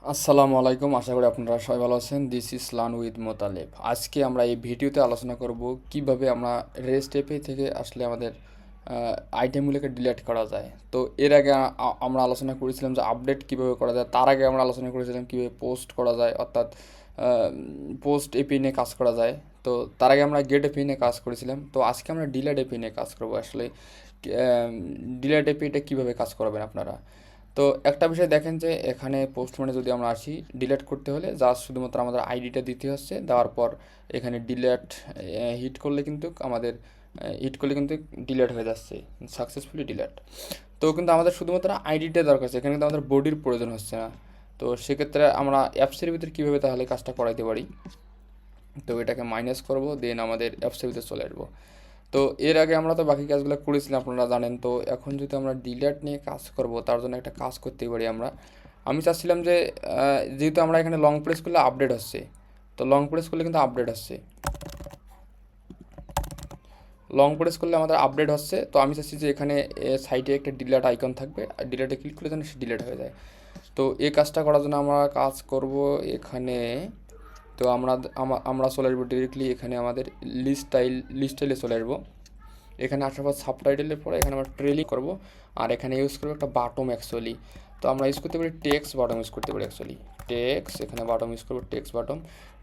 আসসালামু আলাইকুম, আশা করি আপনারা সবাই ভালো আছেন। This is learn with Motaleb. আজকে আমরা এই ভিডিওতে আলোচনা করব কিভাবে আমরা রেস্ট এপি থেকে আসলে আমাদের আইটেমগুলোকে ডিলিট করা যায়। তো এর আগে আমরা আলোচনা করেছিলাম যে আপডেট কিভাবে করা যায়। তার আগে আমরা আলোচনা করেছিলাম কিভাবে পোস্ট করা যায়, অর্থাৎ পোস্ট এপি নিয়ে কাজ করা যায়। তো তার আগে আমরা গেট এপি নিয়ে কাজ করেছিলাম। তো আজকে আমরা ডিলিট এপি নিয়ে কাজ করব। আসলে ডিলিট এপিটা কীভাবে কাজ করবেন আপনারা। তো একটা বিষয় দেখেন যে এখানে পোস্ট মানে যদি আমরা আসি, ডিলিট করতে হলে জাস্ট শুধুমাত্র আমাদের আইডিটা দিতে হচ্ছে। দেওয়ার পর এখানে ডিলিট হিট করলে কিন্তু আমাদের ডিলিট হয়ে যাচ্ছে, সাকসেসফুলি ডিলিট। তো কিন্তু আমাদের শুধুমাত্র আইডিটা দরকার আছে, এখানে কিন্তু আমাদের বডির প্রয়োজন হচ্ছে না। তো সেক্ষেত্রে আমরা অ্যাপসের ভিতরে কীভাবে তাহলে কাজটা করাইতে পারি। তো এটাকে মাইনাস করব, দেন আমাদের অ্যাপসের ভিতরে চলে আসবো। তো এর আগে আমরা তো বাকি কাজগুলো করেছিলাম, আপনারা জানেন। তো এখন যদি আমরা ডিলিট নিয়ে কাজ করব, তার জন্য একটা কাজ করতেই পারি আমরা। আমি চাচ্ছিলাম যে যেহেতু আমরা এখানে লং প্রেস করলে আপডেট হচ্ছে, তো লং প্রেস করলে কিন্তু আপডেট হচ্ছে, লং প্রেস করলে আমাদের আপডেট হচ্ছে। তো আমি চাচ্ছি যে এখানে সাইডে একটা ডিলিট আইকন থাকবে, আর ডিলিটে ক্লিক করলে যেন সে ডিলিট হয়ে যায়। তো এই কাজটা করার জন্য আমরা কাজ করব এখানে। তো আমরা চলে আসবো ডিরেক্টলি এখানে আমাদের লিস্টাইলে চলে আসবো। এখানে আসার পর সাবটাইটেলের পরে এখানে আমরা ট্রেলিং করব, আর এখানে ইউজ করবো একটা বাটম অ্যাকচুয়ালি। তো আমরা ইউজ করতে পারি টেক্স বাটম ইউজ করতে পারি অ্যাকচুয়ালি। টেক্স এখানে বাটম ইউজ করবো, টেক্স বাটম।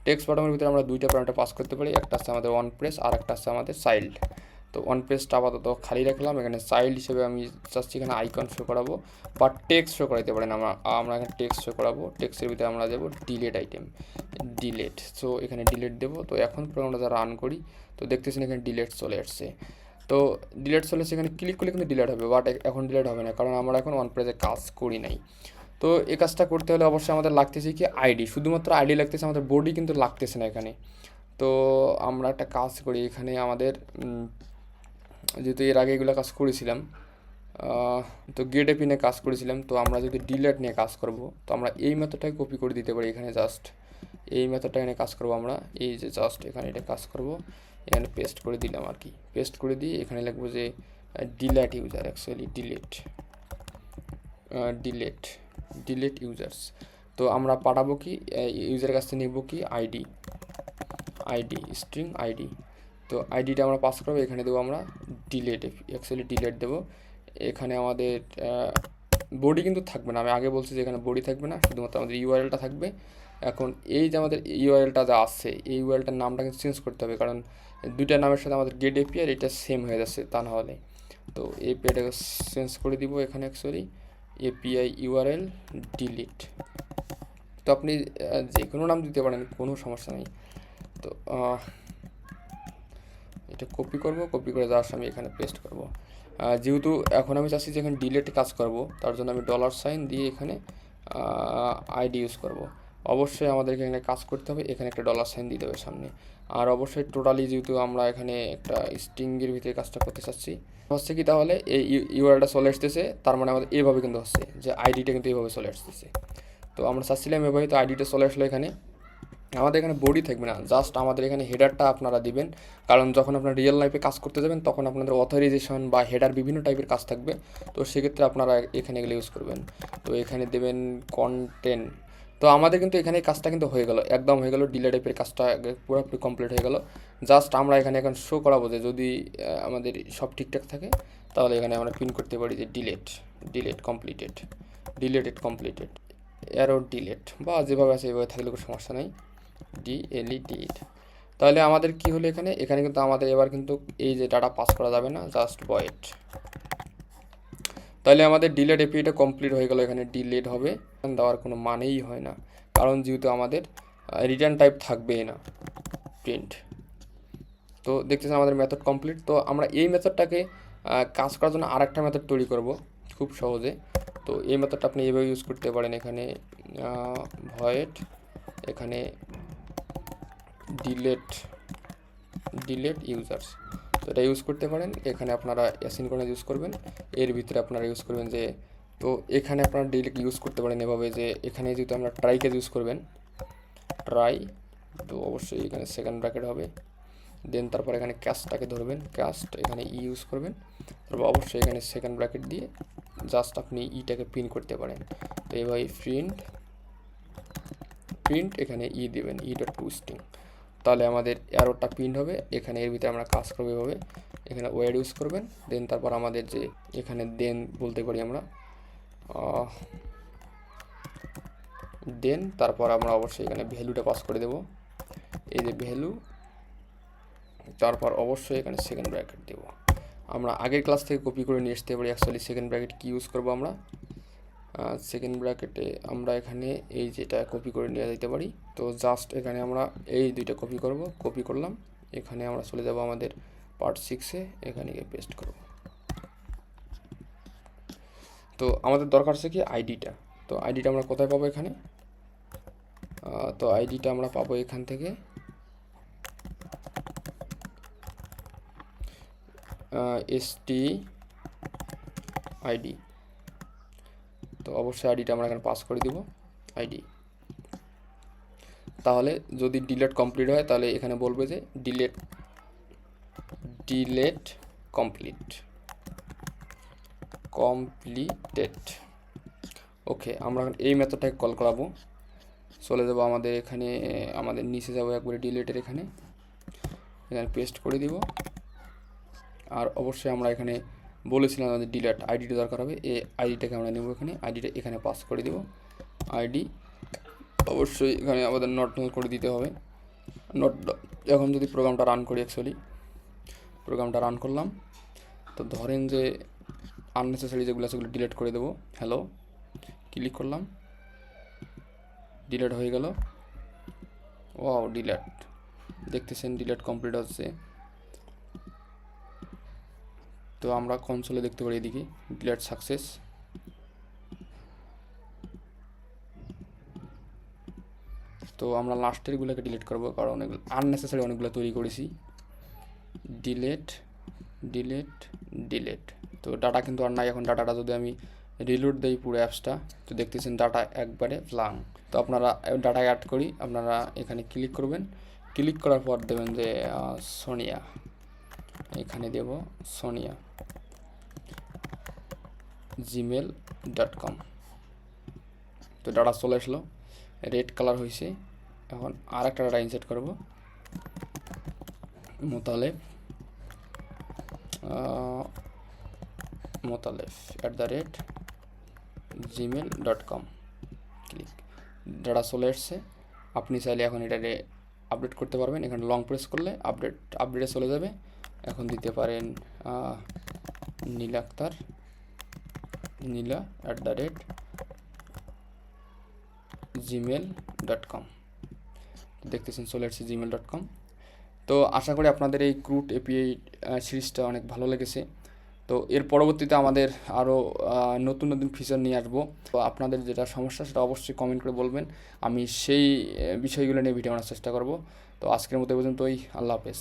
টেক্স বাটমের ভিতরে আমরা দুইটা প্যারামিটার পাস করতে পারি, একটা আছে আমাদের ওয়ান প্রেস আর একটা আছে আমাদের চাইল্ড। তো ওয়ান পেজটা আপাতত খালি রাখলাম। এখানে চাইল্ড হিসেবে আমি চাচ্ছি এখানে আইকন শো করাবো বা টেক্সট শো করাইতে পারেন। আমরা এখানে টেক্সট শো করাবো। টেক্সটের ভিতরে আমরা দেবো ডিলেট আইটেম, ডিলেট। সো এখানে ডিলেট দেবো। তো এখন প্রোগ্রামটা যা রান করি, তো দেখতেছেন এখানে ডিলেট চলে আসছে। তো ডিলেট চলে আসছে, এখানে ক্লিক করলে কিন্তু ডিলেট হবে, বাট এখন ডিলেট হবে না, কারণ আমরা এখন ওয়ান পেজে কাজ করি নাই। তো এই কাজটা করতে হলে অবশ্যই আমাদের লাগতেছে কি আইডি, শুধুমাত্র আইডি লাগতেছে, আমাদের বডি কিন্তু লাগতেছে না এখানে। তো আমরা একটা কাজ করি, এখানে আমাদের যেহেতু এর আগে এগুলো কাজ করেছিলাম, তো গেট এপি নিয়ে কাজ করেছিলাম। তো আমরা যদি ডিলেট নিয়ে কাজ করব, তো আমরা এই মেথডটাকে কপি করে দিতে পারি। এখানে জাস্ট এই মেথডটা এনে কাজ করব আমরা, এই যে জাস্ট এখানে এটা কাজ করব, এখানে পেস্ট করে দিলাম আর কি। পেস্ট করে দিয়ে এখানে লিখবো যে delete user, actually delete delete users. তো আমরা পাঠাবো কি, ইউজারের কাছ থেকে নেব কি আইডি স্ট্রিং আইডি। তো আইডিটা আমরা পাস করবো, এখানে দেবো আমরা ডিলেট, অ্যাকচুয়ালি ডিলেট দেবো। এখানে আমাদের বডি কিন্তু থাকবে না, আমি আগে বলছি যে এখানে বডি থাকবে না, শুধুমাত্র আমাদের ইউআরএলটা থাকবে। এখন এই যে আমাদের ইউআরএলটা যা আছে, এই ইউআরএলটার নামটা কিন্তু চেঞ্জ করতে হবে, কারণ দুইটা নামের সাথে আমাদের গেট এপি আর এটা সেম হয়ে যাচ্ছে, তা না হলে। তো এপিআইটাকে চেঞ্জ করে দিব এখানে, অ্যাকচুয়ালি এপিআই ইউআরএল ডিলিট। তো আপনি যে কোনো নাম দিতে পারেন, কোনো সমস্যা নেই। তো এটা কপি করব, কপি করে জাস্ট আমি এখানে পেস্ট করব। যেহেতু এখন আমি চাচ্ছি যে এখানে ডিলেটে কাজ করব, তার জন্য আমি $সাইন দিয়ে এখানে আইডি ইউজ করব। অবশ্যই আমাদেরকে এখানে কাজ করতে হবে, এখানে একটা $সাইন দিতে হবে সামনে। আর অবশ্যই টোটালি যেহেতু আমরা এখানে একটা স্ট্রিংয়ের ভিতরে কাজটা করতে চাচ্ছি, হচ্ছে কি তাহলে এই ইউআরএলটা চলে আসতেছে, তার মানে আমাদের এইভাবে কিন্তু হচ্ছে যে আইডিটা কিন্তু এইভাবে চলে আসতেছে। তো আমরা চাচ্ছিলাম এভাবে, তো আইডিটা চলে আসলো এখানে। আমাদের এখানে বডি থাকবে না, জাস্ট আমাদের এখানে হেডারটা আপনারা দিবেন, কারণ যখন আপনারা রিয়েল লাইফে কাজ করতে যাবেন তখন আপনাদের অথরাইজেশন বা হেডার বিভিন্ন টাইপের কাজ থাকবে। তো সেক্ষেত্রে আপনারা এখানে এগুলো ইউজ করবেন। তো এখানে দেবেন কন্টেন্ট। তো আমাদের কিন্তু এখানে কাজটা কিন্তু হয়ে গেল, একদম হয়ে গেল, ডিলে টাইপের কাজটা পুরোপুরি কমপ্লিট হয়ে গেল। জাস্ট আমরা এখানে এখন শো করাবো যে যদি আমাদের সব ঠিকঠাক থাকে, তাহলে এখানে আমরা পিন করতে পারি যে ডিলেটেড কমপ্লিটেড অ্যারো ডিলেট, বা যেভাবে আছে এভাবে থাকলে কোনো সমস্যা নেই, ডিএলইডিড। তাহলে আমাদের কি হলো, এখানে এখানে কিন্তু আমাদের এবার কিন্তু এই যে ডাটা পাস করা যাবে না, জাস্ট ভয়েড। তাহলে আমাদের ডিলেট এপিটা কমপ্লিট হয়ে গেল। এখানে ডিলেট হবে দেওয়ার কোনো মানেই হয় না, কারণ যেহেতু আমাদের রিটার্ন টাইপ থাকবেই না, প্রিন্ট। তো দেখতেছেন আমাদের মেথড কমপ্লিট। তো আমরা এই মেথডটাকে কাজ করার জন্য আরেকটা মেথড তৈরি করব খুব সহজে। তো এই মেথডটা আপনি এইভাবে ইউজ করতে পারেন, এখানে ভয়েড, এখানে ডিলেট ইউজার্স। তো এটা ইউজ করতে পারেন। এখানে আপনারা অ্যাসিনক্রনাস ইউজ করবেন, এর ভিতরে আপনারা ইউজ করবেন যে, তো এখানে আপনারা ডিলেট ইউজ করতে পারেন এভাবে যে, এখানে যেহেতু আমরা ট্রাই কেস ইউজ করবেন, ট্রাই, তো অবশ্যই এখানে সেকেন্ড ব্র্যাকেট হবে। দেন তারপর এখানে ক্যাস্টটাকে ধরবেন, ক্যাস্ট এখানে ইউজ করবেন। তারপর অবশ্যই এখানে সেকেন্ড ব্র্যাকেট দিয়ে জাস্ট আপনি ইটাকে প্রিন্ট করতে পারেন। তো এইভাবে প্রিন্ট প্রিন্ট এখানে দেবেন ডট টু স্ট্রিং, তাহলে আমাদের এররটা প্রিন্ট হবে। এখানে এর ভিতরে আমরা কাজ করবো এভাবে, এখানে ওয়েড ইউজ করবেন, দেন তারপর আমাদের যে এখানে দেন বলতে পারি আমরা, দেন তারপর আমরা অবশ্যই এখানে ভ্যালুটা পাস করে দেব, এই যে ভ্যালু, তারপর অবশ্যই এখানে সেকেন্ড ব্র্যাকেট দেব। আমরা আগের ক্লাস থেকে কপি করে নিয়ে আসতে পারি। অ্যাকচুয়ালি সেকেন্ড ব্র্যাকেট কি ইউজ করবো আমরা, সেকেন্ড ব্র্যাকেটে আমরা এখানে এই যেটা কপি করে নিয়ে যেতে পারি। তো জাস্ট এখানে আমরা এই দুইটা কপি করব, কপি করলাম, এখানে আমরা চলে যাব আমাদের পার্ট 6-এ, এখানে গিয়ে পেস্ট করব। তো আমাদের দরকার আছে কি আইডিটা, তো আইডিটা আমরা কোথায় পাবো এখানে, তো আইডিটা আমরা পাবো এখান থেকে এসটি আইডি। তো অবশ্যই আইডিটা আমরা এখানে পাস করে দিব আইডি। তাহলে যদি ডিলেট কমপ্লিট হয় তাহলে এখানে বলবে যে ডিলেট কমপ্লিটেড। ওকে, আমরা এই মেথডটাকে কল করাবো। চলে যাব আমাদের এখানে, আমাদের নিচে যাবো একবারে ডিলেটের এখানে পেস্ট করে দিব। আর অবশ্যই আমরা এখানে বলেছিলাম আমাদের ডিলেট আইডিটা দরকার হবে, এই আইডিটাকে আমরা নেব, এখানে আইডিটা এখানে পাস করে দিব আইডি। অবশ্যই এখানে আমাদের নট নাল করে দিতে হবে। এখন যদি প্রোগ্রামটা রান করি, অ্যাকচুয়ালি প্রোগ্রামটা রান করলাম, তো ধরেন যে আননেসেসারি যেগুলো সেগুলো ডিলিট করে দেবো। হ্যালো, ক্লিক করলাম, ডিলিট হয়ে গেল। ওয়াও, ডিলিট, দেখতেছেন ডিলিট কমপ্লিট হচ্ছে। তো আমরা কনসোলে দেখতে পারি এদিকে ডিলিট সাকসেস। তো আমরা লাস্টেরগুলোকে ডিলিট করবো, কারণ অনেকগুলো আননেসেসারি অনেকগুলো তৈরি করেছি। ডিলেট। তো ডাটা কিন্তু আর নাই এখন। ডাটাটা যদি আমি রিলোড দেই পুরো অ্যাপসটা, তো দেখতেছেন ডাটা একবারে ব্ল্যাঙ্ক। তো আপনারা ডাটা অ্যাড করি, আপনারা এখানে ক্লিক করবেন, ক্লিক করার পর দেবেন যে সোনিয়া, এখানে দেব সোনিয়া gmail.com। তো ডাটা চলে আসলো, রেড কালার হয়েছে। এখন আর একটা ডাটা ইনসার্ট করব, মোতালেব @gmail.com। ক্লিক, ডাটা চলে আসছে। আপনি চাইলে এখন এটাকে আপডেট করতে পারবেন। এখানে লং প্রেস করলে আপডেটে চলে যাবে। এখন দিতে পারেন নীলা @gmail.com। দেখতেছেন চলে আসছে gmail.com। তো আশা করি আপনাদের এই ক্রুট এপিআই সিরিজটা অনেক ভালো লেগেছে। তো এর পরবর্তীতে আমাদের আরও নতুন ফিচার নিয়ে আসবো। তো আপনাদের যেটা সমস্যা সেটা অবশ্যই কমেন্ট করে বলবেন, আমি সেই বিষয়গুলো নিয়ে ভিডিও বানানোর চেষ্টা করব। তো আজকের মতো পর্যন্তই, আল্লাহ হাফেজ।